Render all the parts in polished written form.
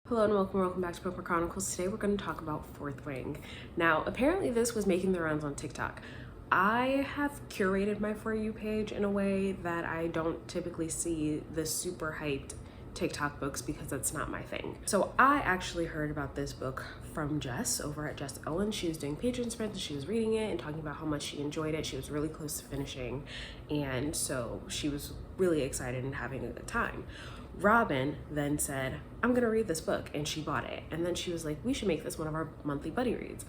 Hello and welcome back to Bookmark Chronicles. Today we're going to talk about Fourth Wing. Now, apparently this was making the rounds on TikTok. I have curated my For You page in a way that I don't typically see the super hyped TikTok books because that's not my thing. So I actually heard about this book from Jess over at Jess Owen. She was doing Patreon sprints and she was reading it and talking about how much she enjoyed it. She was really close to finishing, and so she was really excited and having a good time. Robin then said, I'm gonna read this book, and she bought it. And then she was like, we should make this one of our monthly buddy reads.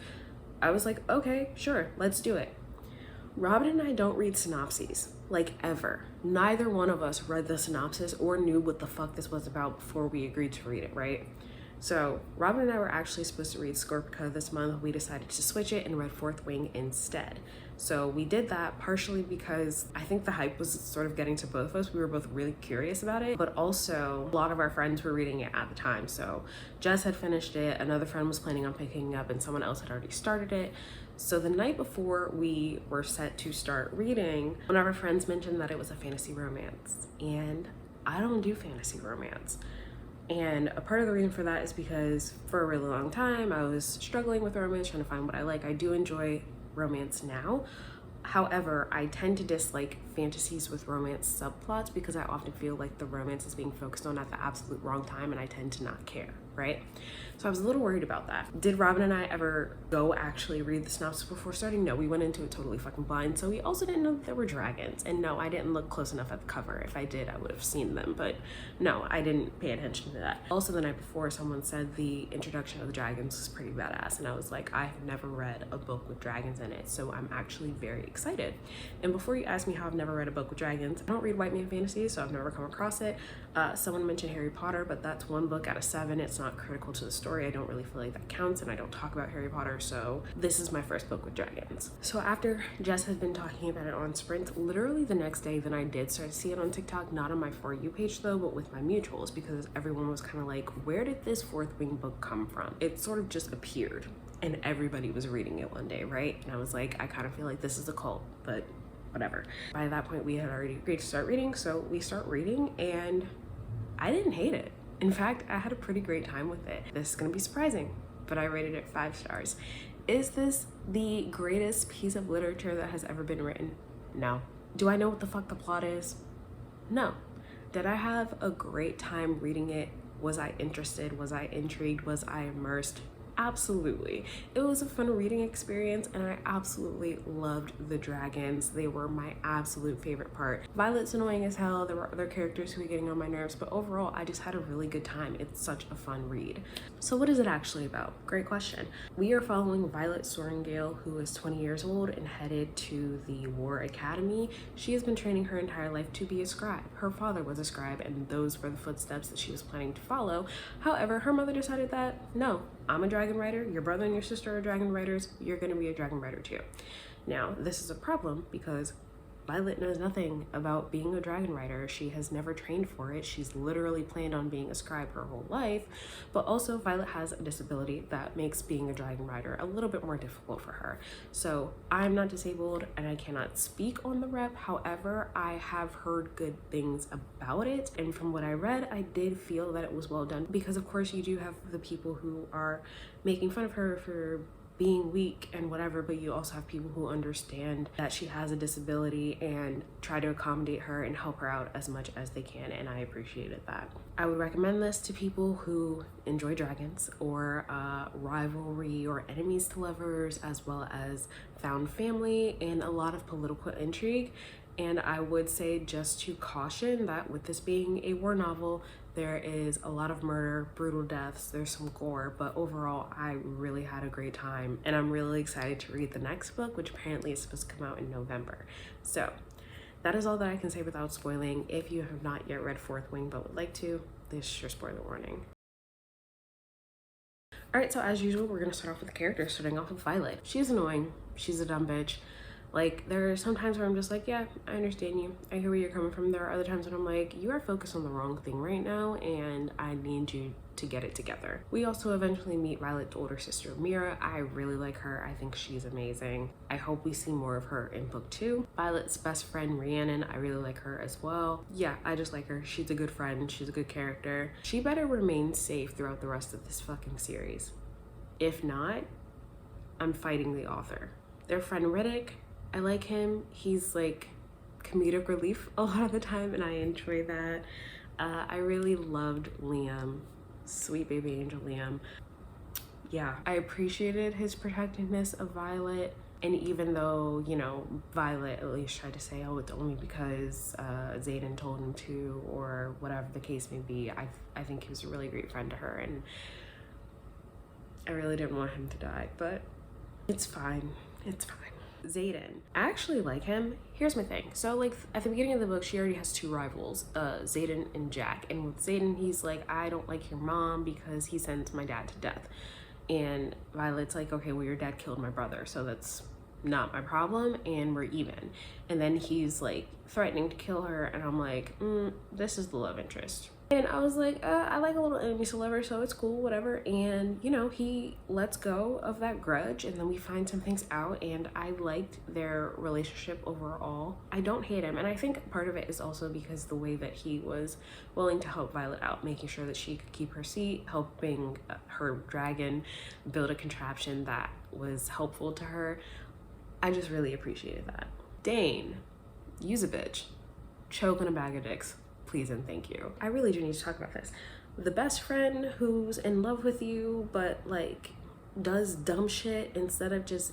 I was like, okay, sure, let's do it. Robin and I don't read synopses, like ever. Neither one of us read the synopsis or knew what the fuck this was about before we agreed to read it, right? So Robin and I were actually supposed to read Scorpica this month. We decided to switch it and read Fourth Wing instead. So we did that partially because I think the hype was sort of getting to both of us. We were both really curious about it, but also a lot of our friends were reading it at the time. So Jess had finished it, another friend was planning on picking it up, and someone else had already started it. So the night before we were set to start reading, one of our friends mentioned that it was a fantasy romance, and I don't do fantasy romance. And a part of the reason for that is because for a really long time I was struggling with romance, trying to find what I like. I do enjoy romance now. However, I tend to dislike fantasies with romance subplots because I often feel like the romance is being focused on at the absolute wrong time, and I tend to not care, right? So I was a little worried about that. Did Robin and I ever go actually read the synopsis before starting? No, we went into it totally fucking blind. So we also didn't know that there were dragons. And no, I didn't look close enough at the cover. If I did, I would have seen them. But no, I didn't pay attention to that. Also, the night before, someone said the introduction of the dragons was pretty badass. And I was like, I have never read a book with dragons in it. So I'm actually very excited. And before you ask me how I've never read a book with dragons, I don't read white man fantasies, so I've never come across it. Someone mentioned Harry Potter, but that's one book out of 7. It's not critical to the story. I don't really feel like that counts, and I don't talk about Harry Potter, so this is my first book with dragons. So after Jess had been talking about it on Sprint, literally the next day, then I did start to see it on TikTok, not on my For You page though, but with my mutuals, because everyone was kind of like, where did this Fourth Wing book come from? It sort of just appeared, and everybody was reading it one day, right? And I was like, I kind of feel like this is a cult, but whatever. By that point, we had already agreed to start reading, so we start reading, and I didn't hate it. In fact, I had a pretty great time with it. This is gonna be surprising, but I rated it 5 stars. Is this the greatest piece of literature that has ever been written? No. Do I know what the fuck the plot is? No. Did I have a great time reading it? Was I interested? Was I intrigued? Was I immersed? Absolutely. It was a fun reading experience, and I absolutely loved the dragons. They were my absolute favorite part. Violet's annoying as hell. There were other characters who were getting on my nerves, but overall I just had a really good time. It's such a fun read. So what is it actually about? Great question. We are following Violet Sorrengail, who is 20 years old and headed to the War Academy. She has been training her entire life to be a scribe. Her father was a scribe, and those were the footsteps that she was planning to follow. However, her mother decided that, no, I'm a dragon writer, your brother and your sister are dragon writers, you're gonna be a dragon writer too. Now, this is a problem because Violet knows nothing about being a dragon writer. She has never trained for it. She's literally planned on being a scribe her whole life, but also Violet has a disability that makes being a dragon writer a little bit more difficult for her. So I'm not disabled and I cannot speak on the rep. However, I have heard good things about it. And from what I read, I did feel that it was well done, because of course you do have the people who are making fun of her for being weak and whatever, but you also have people who understand that she has a disability and try to accommodate her and help her out as much as they can, and I appreciated that. I would recommend this to people who enjoy dragons, or rivalry or enemies to lovers, as well as found family and a lot of political intrigue. And I would say, just to caution, that with this being a war novel, there is a lot of murder, brutal deaths, there's some gore, but overall I really had a great time, and I'm really excited to read the next book, which apparently is supposed to come out in November. So that is all that I can say without spoiling. If you have not yet read Fourth Wing but would like to, this is your spoiler warning. Alright, so as usual, we're gonna start off with the characters, starting off with Violet. She's annoying, she's a dumb bitch. Like, there are some times where I'm just like, yeah, I understand you. I hear where you're coming from. There are other times when I'm like, you are focused on the wrong thing right now, and I need you to get it together. We also eventually meet Violet's older sister, Mira. I really like her. I think she's amazing. I hope we see more of her in book 2. Violet's best friend, Rhiannon, I really like her as well. Yeah, I just like her. She's a good friend. She's a good character. She better remain safe throughout the rest of this fucking series. If not, I'm fighting the author. Their friend Riddick, I like him. He's like comedic relief a lot of the time, and I enjoy that. I really loved Liam, sweet baby angel Liam. Yeah, I appreciated his protectiveness of Violet. And even though, you know, Violet at least tried to say, oh, it's only because Xaden told him to, or whatever the case may be, I think he was a really great friend to her, and I really didn't want him to die, but it's fine. It's fine. Xaden, I actually like him. Here's my thing. So like at the beginning of the book, she already has 2 rivals, Xaden and Jack. And with Xaden, he's like, I don't like your mom because he sends my dad to death. And Violet's like, okay, well, your dad killed my brother, so that's not my problem, and we're even. And then he's like threatening to kill her, and I'm like, this is the love interest. And I was like, I like a little enemies to lover, so it's cool, whatever. And, you know, he lets go of that grudge, and then we find some things out, and I liked their relationship overall. I don't hate him, and I think part of it is also because the way that he was willing to help Violet out, making sure that she could keep her seat, helping her dragon build a contraption that was helpful to her. I just really appreciated that. Dane, use a bitch. Choke on a bag of dicks. Please and thank you. I really do need to talk about this. The best friend who's in love with you, but like does dumb shit instead of just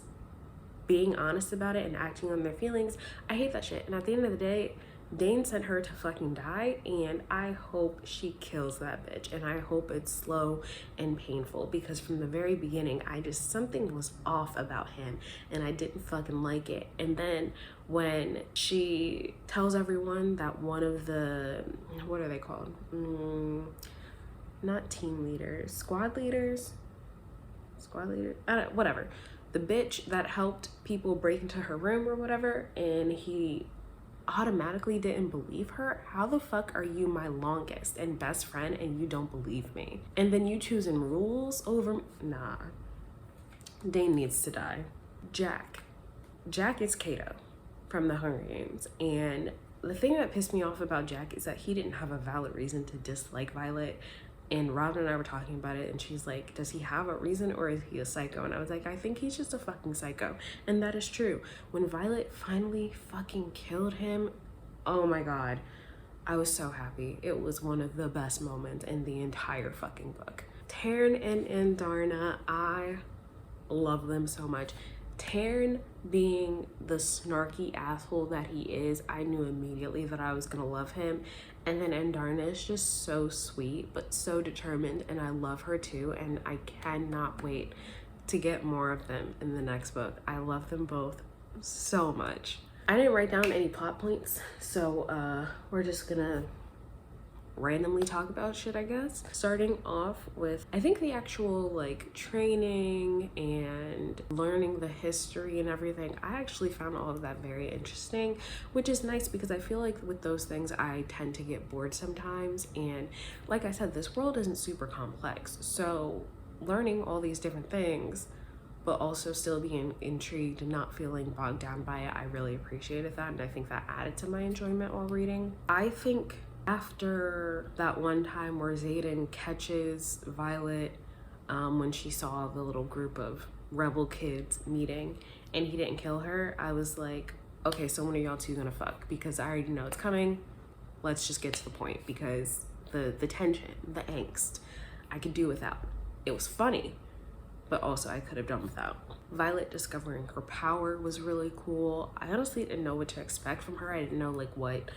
being honest about it and acting on their feelings. I hate that shit. And at the end of the day, Dane sent her to fucking die, and I hope she kills that bitch, and I hope it's slow and painful, because from the very beginning, something was off about him, and I didn't fucking like it. And then when she tells everyone that one of the, what are they called? Not team leaders, squad leaders, whatever. The bitch that helped people break into her room or whatever, and he automatically didn't believe her. How the fuck are you my longest and best friend and you don't believe me? And then you choosing rules over, nah. Dane needs to die. Jack is Kato from the Hunger Games, and the thing that pissed me off about Jack is that he didn't have a valid reason to dislike Violet. And Robin and I were talking about it, and she's like, does he have a reason, or is he a psycho? And I was like, I think he's just a fucking psycho. And that is true. When Violet finally fucking killed him, oh my god, I was so happy. It was one of the best moments in the entire fucking book. Taryn and Darna, I love them so much. Taryn being the snarky asshole that he is, I knew immediately that I was gonna love him. And then Andarna is just so sweet, but so determined, and I love her too, and I cannot wait to get more of them in the next book. I love them both so much. I didn't write down any plot points, so we're just gonna randomly talk about shit, I guess. Starting off with, I think the actual like training and learning the history and everything, I actually found all of that very interesting, which is nice because I feel like with those things I tend to get bored sometimes, and like I said, this world isn't super complex, so learning all these different things but also still being intrigued and not feeling bogged down by it, I really appreciated that, and I think that added to my enjoyment while reading. I think after that one time where Xaden catches Violet when she saw the little group of rebel kids meeting and he didn't kill her, I was like, okay, so when are y'all two gonna fuck? Because I already know it's coming. Let's just get to the point, because the tension, the angst, I could do without. It was funny, but also I could have done without. Violet discovering her power was really cool. I honestly didn't know what to expect from her. I didn't know like what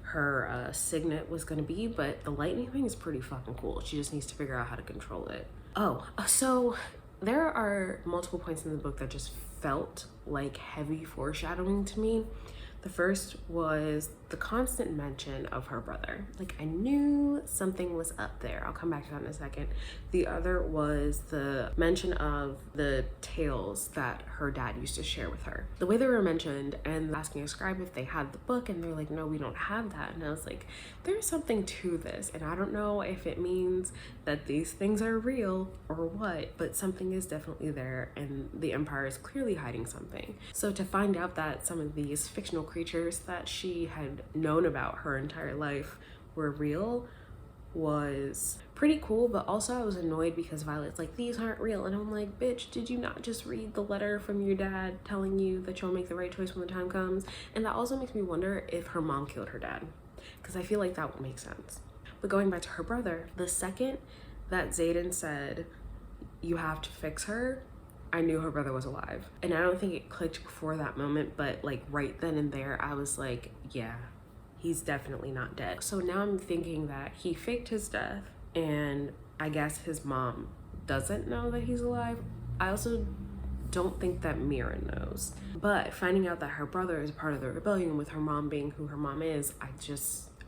her signet was gonna be, but the lightning thing is pretty fucking cool. She just needs to figure out how to control it. Oh, so there are multiple points in the book that just felt like heavy foreshadowing to me. The first was the constant mention of her brother. Like, I knew something was up there. I'll come back to that in a second. The other was the mention of the tales that her dad used to share with her. The way they were mentioned, and asking a scribe if they had the book, and they're like, no, we don't have that. And I was like, there's something to this, and I don't know if it means that these things are real or what, but something is definitely there, and the Empire is clearly hiding something. So to find out that some of these fictional creatures that she had known about her entire life were real was pretty cool, but also I was annoyed because Violet's like, these aren't real, and I'm like, bitch, did you not just read the letter from your dad telling you that you'll make the right choice when the time comes? And that also makes me wonder if her mom killed her dad, because I feel like that would make sense. But going back to her brother, the second that Xaden said, you have to fix her, I knew her brother was alive. And I don't think it clicked before that moment, but like right then and there, I was like, yeah, he's definitely not dead. So now I'm thinking that he faked his death, and I guess his mom doesn't know that he's alive. I also don't think that Mira knows. But finding out that her brother is part of the rebellion, with her mom being who her mom is,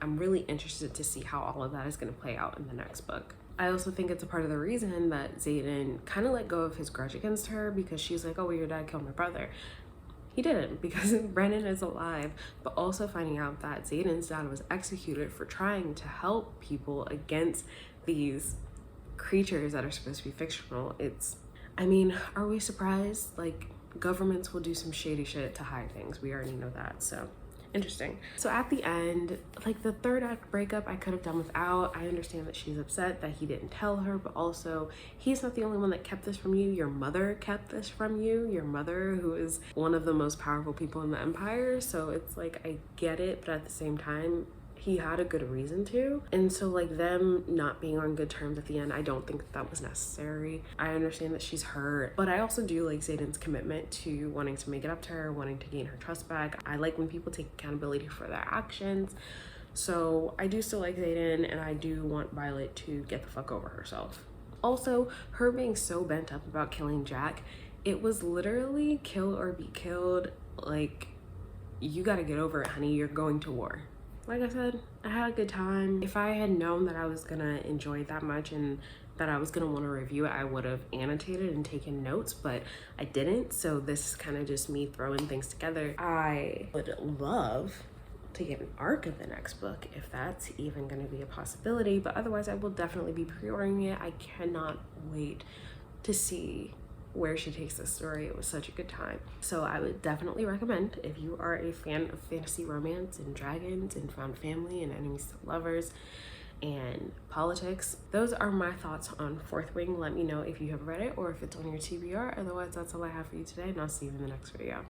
I'm really interested to see how all of that is going to play out in the next book. I also think it's a part of the reason that Xaden kind of let go of his grudge against her, because she's like, oh, well, your dad killed my brother. He didn't, because Brennan is alive. But also finding out that Xaden's dad was executed for trying to help people against these creatures that are supposed to be fictional. I mean, are we surprised? Like, governments will do some shady shit to hide things. We already know that, so interesting. So at the end, like the third act breakup, I could have done without. I understand that she's upset that he didn't tell her, but also he's not the only one that kept this from you. Your mother kept this from you. Your mother, who is one of the most powerful people in the Empire. So it's like, I get it, but at the same time, he had a good reason to. And so like them not being on good terms at the end, I don't think that was necessary. I understand that she's hurt, but I also do like Xaden's commitment to wanting to make it up to her, wanting to gain her trust back. I like when people take accountability for their actions. So I do still like Xaden, and I do want Violet to get the fuck over herself. Also, her being so bent up about killing Jack, it was literally kill or be killed. Like, you gotta get over it, honey. You're going to war. Like I said, I had a good time. If I had known that I was gonna enjoy it that much and that I was gonna want to review it, I would have annotated and taken notes, but I didn't. So this is kind of just me throwing things together. I would love to get an arc of the next book, if that's even gonna be a possibility, but otherwise I will definitely be pre-ordering it. I cannot wait to see where she takes this story. It was such a good time. So I would definitely recommend, if you are a fan of fantasy romance and dragons and found family and enemies to lovers and politics, those are my thoughts on Fourth Wing. Let me know if you have read it or if it's on your TBR. Otherwise, that's all I have for you today, and I'll see you in the next video.